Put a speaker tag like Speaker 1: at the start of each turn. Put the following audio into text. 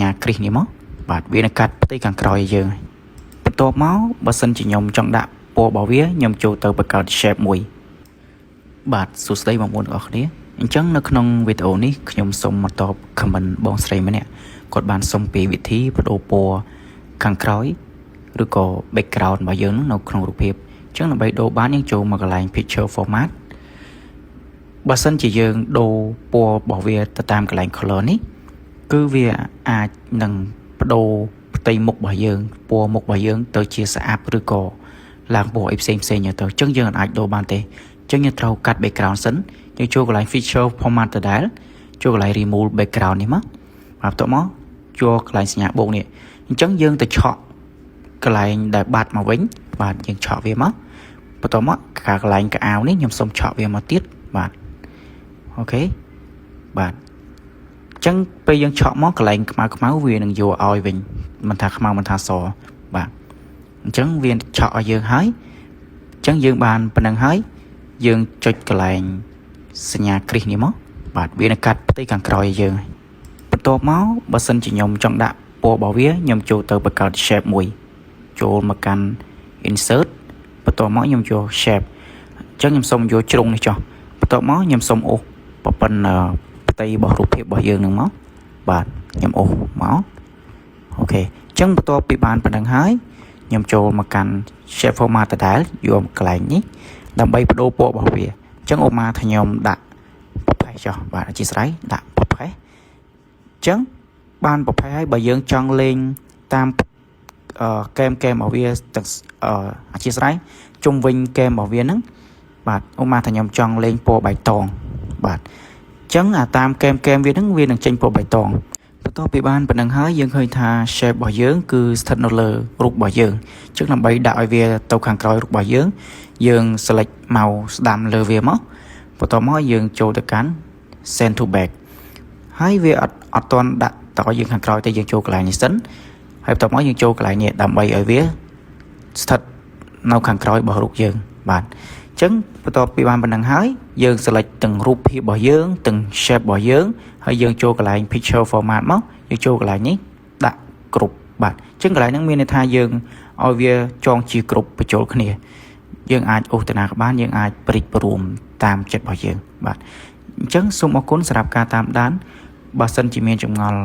Speaker 1: ញ្ញាគ្រីសនេះមកបាទវានឹងកាត់ផ្ទៃខាងក្រោយឲ្យយើងបន្ទាប់មកបើសិនជាខ្ញុំចង់ដាក់ពណ៌របស់វាខ្ញុំចូលទៅបង្កើត shape មួយបាទសួស្តីបងប្អូនទាំងអស់គ្នាអញ្ចឹងនៅក្នុងវីដេអូនេះខ្ញុំសូមមកតប comment បងស្រីម្នាក់គាត់បានសុំពីវិធីបដូរពណ៌ខាងក្រោយឬក៏ background របស់យើងនៅក្នុងរូបភាពអញ្ចឹងដើម្បីដូរបានយើងចូលមកកន្លែង picture format បើសិនជាយើងដូរពណ៌របស់វាទៅតាមកន្លែង color នេះគឺវាអាចនឹងបដូរផ្ទៃមុខរបស់យើងពណ៌មុខរបស់យើងទៅជាស្អាតឬក៏ឡើងពណ៌អីផ្សេងៗទៅអញ្ចឹងយើងអាចដូរបានទេអញ្ចឹងយើងត្រូវកាត់ background សិនយើងចូលកន្លែង feature format ដដែលចូលកន្លែង remove background នេះមកបន្ទាប់មកចូលកន្លែងសញ្ញាបូកនេះអញ្ចឹងយើងទៅឆក់កន្លែងដែលបាត់មកវិញបាទយើងឆក់វាមកបន្ទាប់មកកន្លែងកៅអៅនេះខ្ញុំសូមឆក់វាមកទៀតបាទអូខេបាទអញ្ចឹងពេលយើងឆក់មកកន្លែងខ្មៅវានឹងយកឲ្យវិញមិនថាខ្មៅមិនថាសបាទអញ្ចឹងវាឆក់ឲ្យយើងហើយអញ្ចឹងយើងបានប៉ុណ្ណឹងហើយយើងចុចកន្លែងសញ្ញាគ្រីសនេះមកបាទវានឹងកាត់ផ្ទៃខាងក្រោយឲ្យយើងបន្ទាប់មកបើសិនជាខ្ញុំចង់ដាក់ពណ៌របស់វាខ្ញុំចូលទៅបង្កើត shape មួយចូលមកកាន់ insert បន្ទាប់មកខ្ញុំយក shape អញ្ចឹងខ្ញុំសូមយកជ្រុងនេះចុះបន្ទាប់មកខ្ញុំសូមអូសប៉ុណ្ណឹងផ្ទៃរបស់រូបភាពរបស់យើងនឹងមកបាទខ្ញុំអូសមកអូខេអញ្ចឹងបន្ទាប់ពីបានប៉ុណ្ណឹងហើយខ្ញុំចូលមកកាន់ shape format ដដែលយកកន្លែងនេះដើម្បីបដូរពណ៌របស់វាអញ្ចឹងឧបមាថាខ្ញុំដាក់ប្រផេះចុះបាទអធិស្ឋានដាក់ប្រផេះអញ្ចឹងបានប្រផេះហើយបើយើងចង់លេងតាមកេមរបស់វាទាំងអធិស្ឋានជុំវិញកេមរបស់វាហ្នឹងបាទឧបមាថាខ្ញុំចង់លេងពណ៌បៃតងបាទអញ្ចឹងតាមកេមវាហ្នឹងវានឹងចេញពណ៌បៃតងបន្ទាប់ពីបានប៉ុណ្ណឹងហើយយើងឃើញថា shape របស់យើងគឺស្ថិតនៅលើរូបរបស់យើងអញ្ចឹងដើម្បីដាក់ឲ្យវាទៅខាងក្រោយរូបរបស់យើង select មកស្ដាំលើវាមកបន្ទាប់មកយើងចូលទៅកាន់ send to back ហើយវាអត់ទាន់ដាក់តឲ្យយើងខាងក្រោយទេយើងចូលកន្លែងនេះសិនហើយបន្ទាប់មកយើងចូលកន្លែងនេះដើម្បីឲ្យវាស្ថិតនៅខាងក្រោយរបស់រូបយើងបាទអញ្ចឹងបន្ទាប់ពីបានប៉ុណ្ណឹងហើយយើង select ទាំងរូបភាពរបស់យើងទាំង shape របស់យើងហើយយើងចូលកន្លែង picture format មកយើងចូលកន្លែងនេះដាក់គ្រប់បាទអញ្ចឹងកន្លែងហ្នឹងមានន័យថាយើងឲ្យវាចងជាគ្រប់បញ្ចូលគ្នាយើងអាចអូសតាណាក៏បានយើងអាចព្រិចព្រមតាមចិត្តរបស់យើងបាទអញ្ចឹងសូមអរគុណសម្រាប់ការតាមដានបើសិនជាមានចម្ងល់